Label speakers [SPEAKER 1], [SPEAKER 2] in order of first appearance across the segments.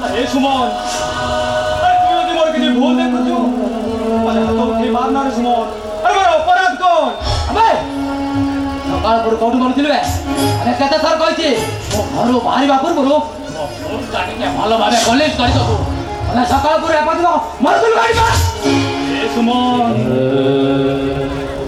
[SPEAKER 1] अरे सुमन अरे तू यदि मोर किसी भूल देखुछु अरे हाथ उठे मारना रे सुमन अरे मोर अपराध कोन
[SPEAKER 2] अबे सकाळ पुर कोठी मारुथिले अरे केते थर कहिछि मो घरु बाहरिबा पूर्वरु मो फोन काटिके भलो भाबे कॉलेज करि दबु अरे सकाळ पुर एपदिन मारुथिले गाड़ीबा
[SPEAKER 1] ए सुमन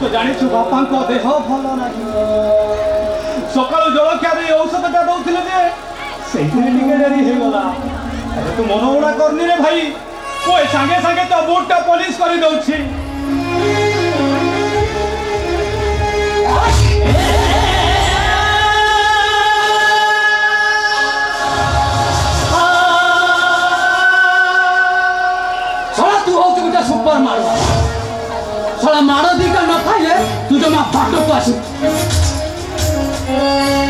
[SPEAKER 1] तो जानिछु बापा को देह भलो नाही सकाळ जलख्या दे औषधटा दउथिले जे सेइथिरे टिके डेरी हे गला अरे तू मनोउडा करनी रे भाई ओए संगे संगे तो बोटटा पुलिस करि दउछि
[SPEAKER 2] सुपर मारो साला मारो दिका न खाइले तू जमा फाटो को आसु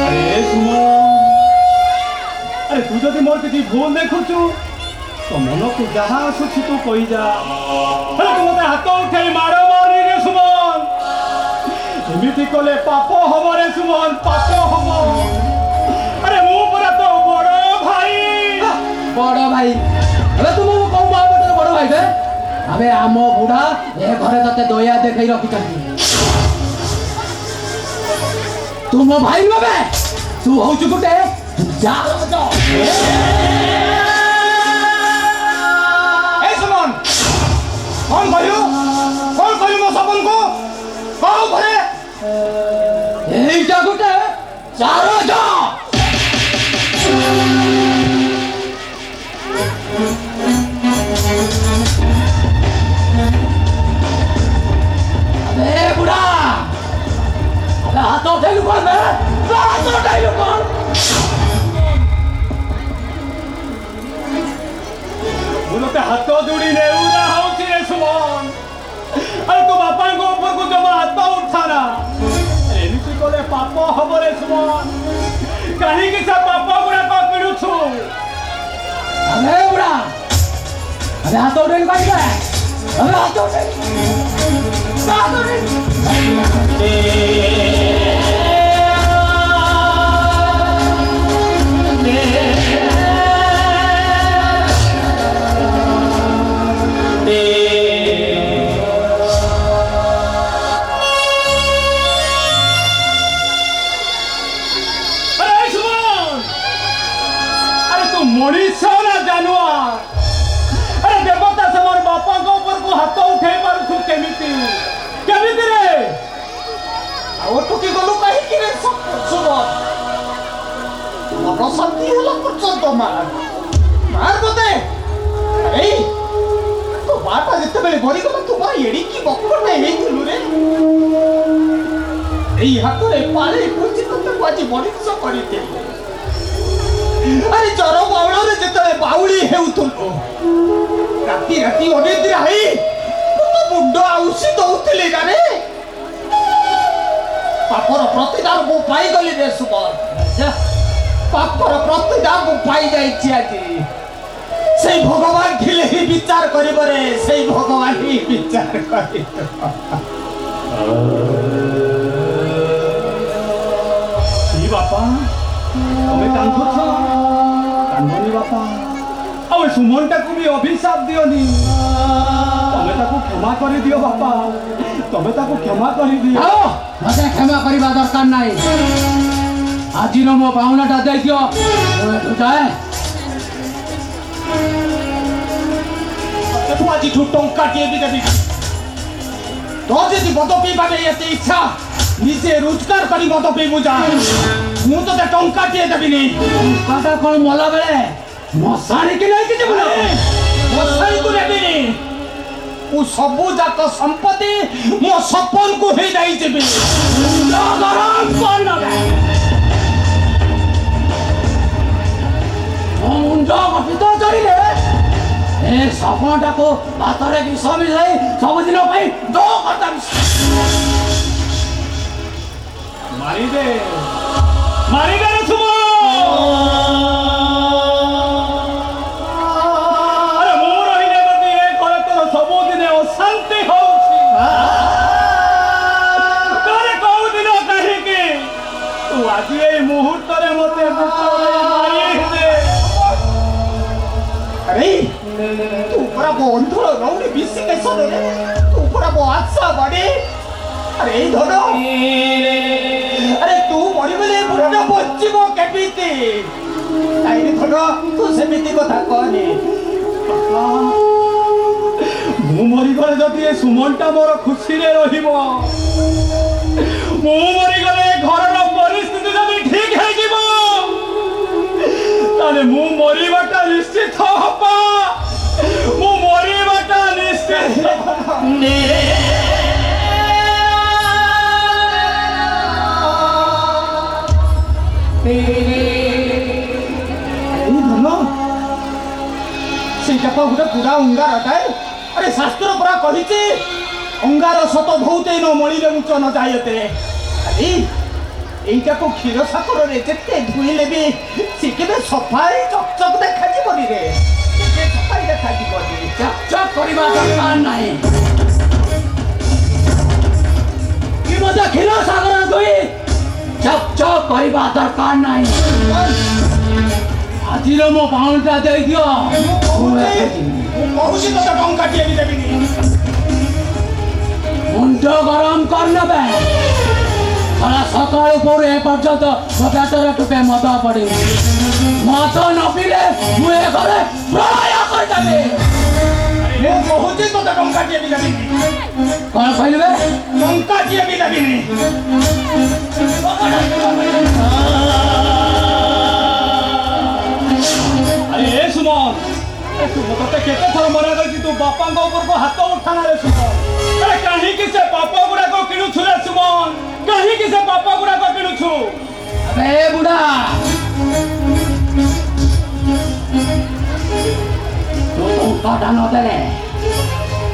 [SPEAKER 1] अरे सुमन अरे तू जदि मोर किसी भूल देखुछु तो मन को जहां आसुछि तू कहि जा अरे तू मते हाथ उठेई मारो मारी रे सुमन एमिति कोले पाप हबो रे सुमन पाप हबो अरे मु परा तो बड़ भाई
[SPEAKER 2] अबे तू मो को बाबटर बड़ भाई बे अबे आमो बुढ़ा ए घरे तते दया देखै रखि चंदी तू मो भाई बे तू होचु गुटे जा
[SPEAKER 1] ए सुमन कौन कहियो मो सपन को कहो घरे
[SPEAKER 2] एई जा गुटे चारो जा बुढ़ा अबे हाथ उठाइलु कोन बे हाथ उठाइलु कोन
[SPEAKER 1] मुनते हाथ जोड़ी ने उड़ा होची रे सुमन अरे तो बापा को ऊपर को जमा हाथ उठाना एनिति कोले पाप हबो रे सुमन काहे कि सब पाप गुडा को पिडु छु
[SPEAKER 2] अबे बुढ़ा अबे हाथ उठाइलु कोन बे अबे हाथ उठाइलु
[SPEAKER 1] मनीष ना जानवर अरे देवता से मोर बापा को ऊपर को हाथ उठे पारछु केमिति केमिति रे
[SPEAKER 3] आ तो की गलु काहे कि रे सुबह मन शांति होला पर्यंत मार बते ए तो बाटा जते बेले भरी गला तू बा एडी की बकड़ नै हेइलु रे एई हाथ रे पाले कुछ तते बाजी बड़ी सो करी दे अरे चरो बावळो रे जते बावळी हेउतुलो राती राती ओनेद्रा हेई तो मुंडो आउसी दउतले गाने पापर प्रतिदान को पाई गली रे सुबह पापर प्रतिदान को पाई जाई छी आजी सेई भगवान खिले ही विचार करिब रे सेई भगवान ही विचार करिब
[SPEAKER 1] सी बापा तमे कांखो छ कांदनी बापा अब सुमन टाकू भी अभिशाप दियोनी तमे ताको क्षमा करि दियो बापा तमे ताको क्षमा करि दियो
[SPEAKER 2] मते क्षमा करबा दरकार नाही आजि न मो पाउनाटा दे दियो तू जाए
[SPEAKER 3] तू आजी ठू टंका टिए भी देबी तो जदि मद पी पाबे एते इच्छा निजे रोजगार करी मद पी मुजा मु तो टंका टिए देबी नहीं
[SPEAKER 2] काटा कोन मोला बेले मसारी के नहीं किछ बोलो
[SPEAKER 3] मसाई को देबी नहीं ओ सबु जात संपत्ति मो सपन को हे जाई जेबी
[SPEAKER 2] गरम कोन लगे मुंडो कपितो चढ़िले ए सपनटा को भातरे विष मिसाई सब दिन पई दो करता
[SPEAKER 1] मारी दे रे सुमन अरे मोर हिने गति ए करे तो सब दिन अशांति होउछि करे कहू दिन कहि के तू आज ए मुहूर्त रे मते
[SPEAKER 3] ପରା ମୋ ଅଞ୍ଚଳ ରହୁନି ବିଶିକେଶ୍ୱରରେ ତୁ ପରା ମୋ ଆଶା ବାଡ଼ି ଆରେ ଏଇ ଧନ ଆରେ ତୁ ମରିଗଲେ ବୁଢ଼ାଟା ବଞ୍ଚିବ କେମିତି ନାଇଁ ଧନ ତୁ ସେମିତି କଥା କହନି
[SPEAKER 1] ମୁଁ ମରିଗଲେ ଯଦି ଏ ସୁମନଟା ମୋର ଖୁସିରେ ରହିବ ମୁଁ ମରିଗଲେ ଘରର ପରିସ୍ଥିତି ଯଦି ଠିକ ହେଇଯିବ ତାହେଲେ ମୁଁ ମରିବାଟା ନିଶ୍ଚିତ ହବ ମୁଁ ମରିବାଟା ନିଶ୍ଚିତ
[SPEAKER 3] ଧନ ସେଇଟା ତ ଗୋଟେ ପୁରା ଅଙ୍ଗାରଟାଏ ଆରେ ଶାସ୍ତ୍ର ପରା କହିଛି ଅଙ୍ଗାର ସତ ଧୌତେନ ମଳିରେ ଉଚ୍ଚ ନ ଯାୟତେ ଆରେ এইটাকে ক্ষীর সাগরের যেতে ধুইলে বি সে কেবে সফাই চকচক দেখাଯିবনি রে কেবে সফাই দেখাଯିবনি
[SPEAKER 2] চকচক করিবা দরকার নাই কি মজা ক্ষীর সাগর দুই চকচক করিবা দরকার নাই আজির মো পাউন্ডটা দেই দিও
[SPEAKER 3] কହୁছি তোতে টঙ্কাটিয়ে বি দেবিনি
[SPEAKER 2] মুন্ড গরম কর নেবে সারা সকাল উপরে এ পর্যন্ত পেটের টুপে মদ পড়ে মদ ন পিলে মু এ ঘরে প্রলয় করে দেবে
[SPEAKER 3] ମୁଁ କହୁଛି তোতে ଟଙ୍କାଟିଏ ବି ଦେବିନି
[SPEAKER 2] କଣ କହିଲେ
[SPEAKER 3] ଟଙ୍କାଟିଏ ବି ଦେବିନି
[SPEAKER 1] ଆରେ ଏ ସୁମନ ତତେ କେତେ ଥର ମନା କରିଛି ତୁ ବାପାଙ୍କ ଉପରକୁ ହାତ ଉଠାନା ରେ ସୁମନ ଆରେ କାହିଁକି ସେ ପାପ ଗୁଡାକ କିଣୁଛୁ ରେ ସୁମନ କାହିଁକି ସେ ପାପ ଗୁଡାକ କିଣୁଛୁ
[SPEAKER 2] আবে বুড়া তো টঙ্কাটা ন দেলে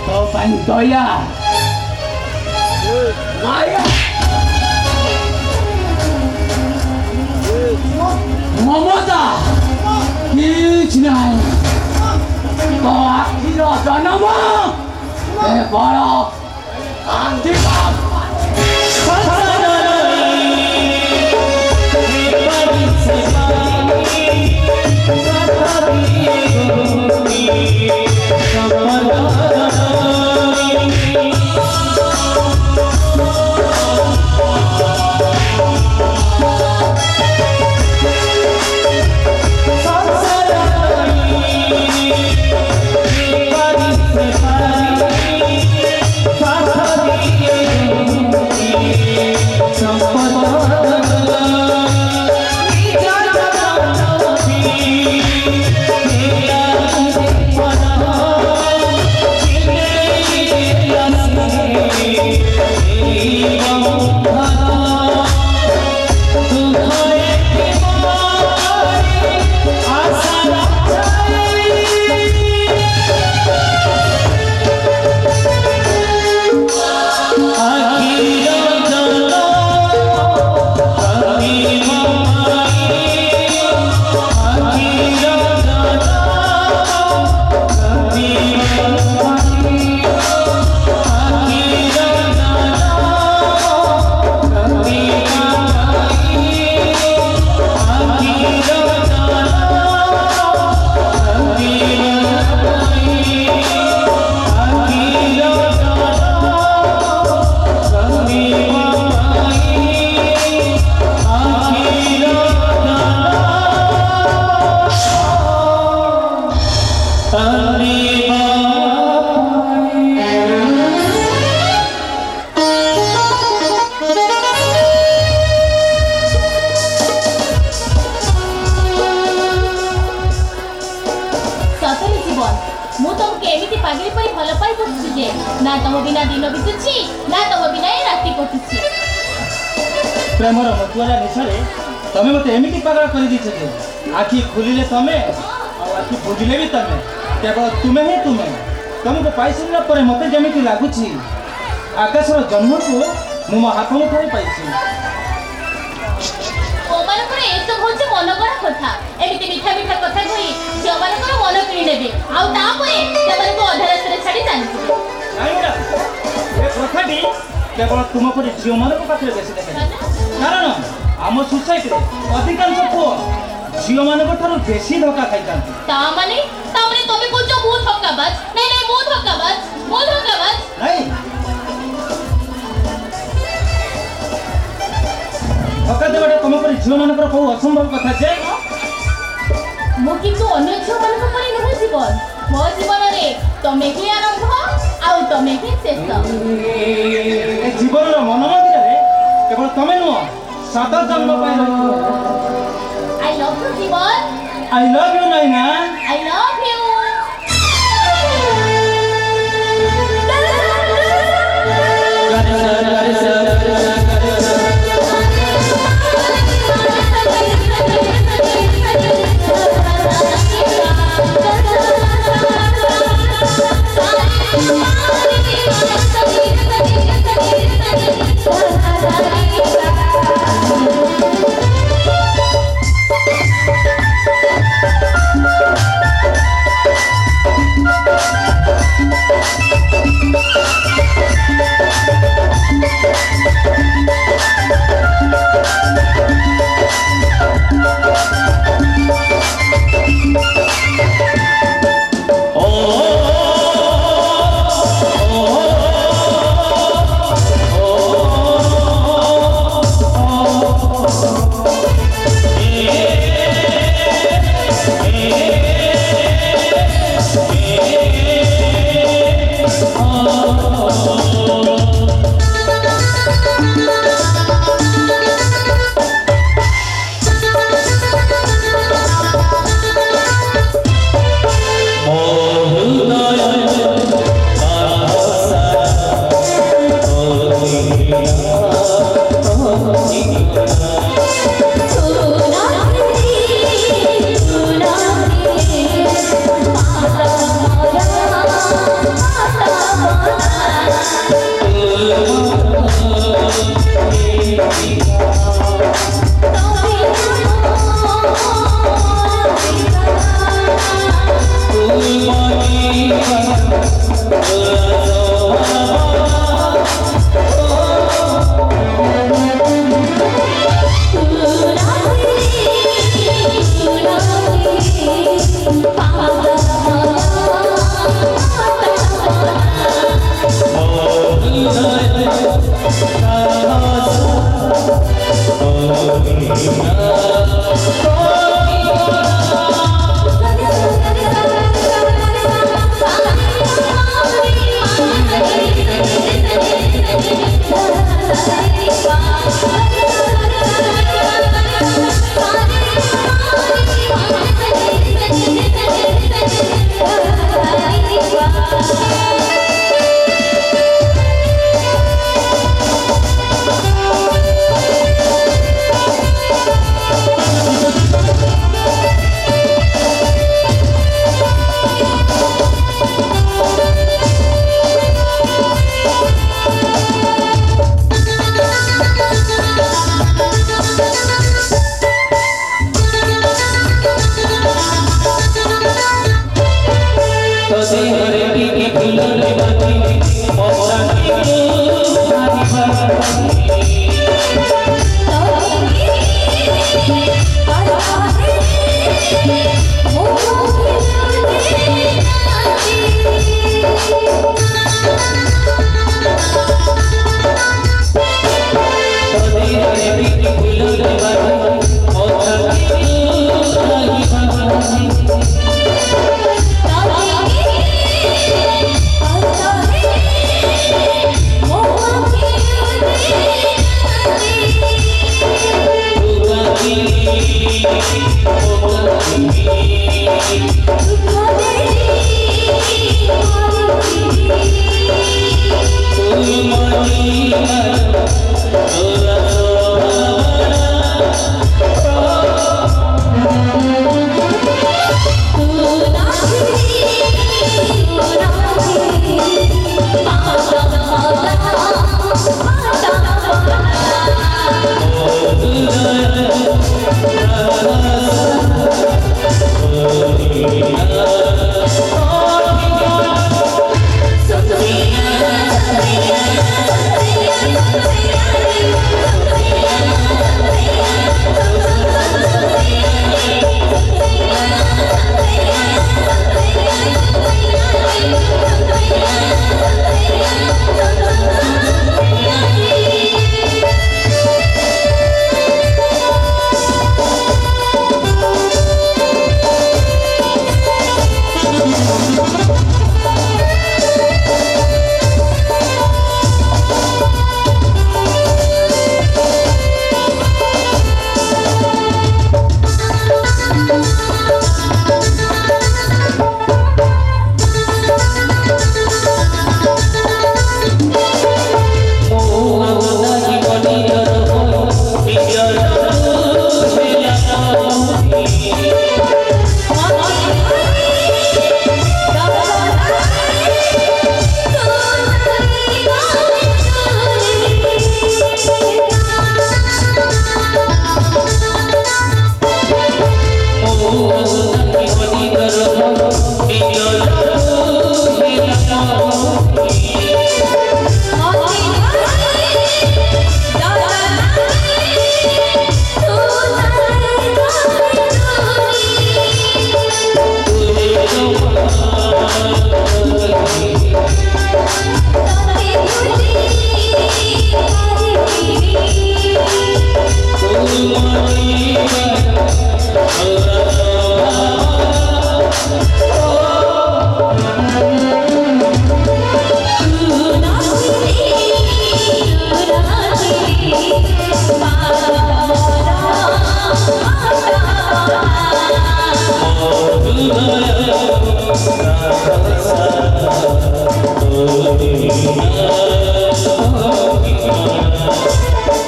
[SPEAKER 2] তো পাই দয়া মায়া মমতা কিছ নাই তো আখির জন্ম এ বড় শান্তি
[SPEAKER 4] ना तुम बिना दिन बीतुची ना तुम बिना ए राति कटुची
[SPEAKER 1] प्रेमर मतुआला निशारे तमे मते एमिति पागल कर दिछ जे आखि खुलिले तमे आ आखि बुझिले भी तमे केवल तुमे ही तुमे तुमको पाइसिला परे मते जेमिति लागुची आकाशर जन्म को मु मा हाथ मुठाई पाइछि
[SPEAKER 4] ओ मन करे ए सब होचे मन करा कथा एमिति मिठा मिठा कथा कहि जे मन करे मन किनि नेबे आ ता परे सेमन को अधार रास्ता छाडी जानिछि
[SPEAKER 1] नहीं बेटा ये कथाटी केवल तुम पर झियो मन को पाखरे बेसी देखे कारण आम सोसाइटी रे अधिकांश पुओ झियो मान को थारो बेसी धोखा खाइ जाନ୍ତି
[SPEAKER 4] ता माने तमे को जो बहुत ठकाबाज नहीं ମୁଁ ଧୋକାବାଜ
[SPEAKER 3] ନାଇଁ
[SPEAKER 1] ଧୋକା ଦେବାଟା ତମ ପରି ଝିଅମାନଙ୍କର କୋଉ ଅସମ୍ଭବ କଥା ଯେ
[SPEAKER 4] ମୁଁ କିନ୍ତୁ ଅନ୍ୟ ଝିଅମାନଙ୍କ ପରି ନୁହେଁ ଜୀବନ ମୋ ଜୀବନରେ ତମେ ହିଁ ଆରମ୍ଭ ଆଉ ତମେ ହିଁ ଶେଷ
[SPEAKER 1] ଏ ଜୀବନର ମନ ମନ୍ଦିରରେ କେବଳ ତମେ ନୁହଁ ସଦା ଜନ୍ମ ପାଇଁ ରହିଥିବ
[SPEAKER 4] ଆଇ ଲଭ୍ ୟୁ ଜୀବନ
[SPEAKER 1] I love you Naina
[SPEAKER 4] I love you.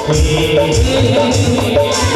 [SPEAKER 3] Hey, hey, hey, hey.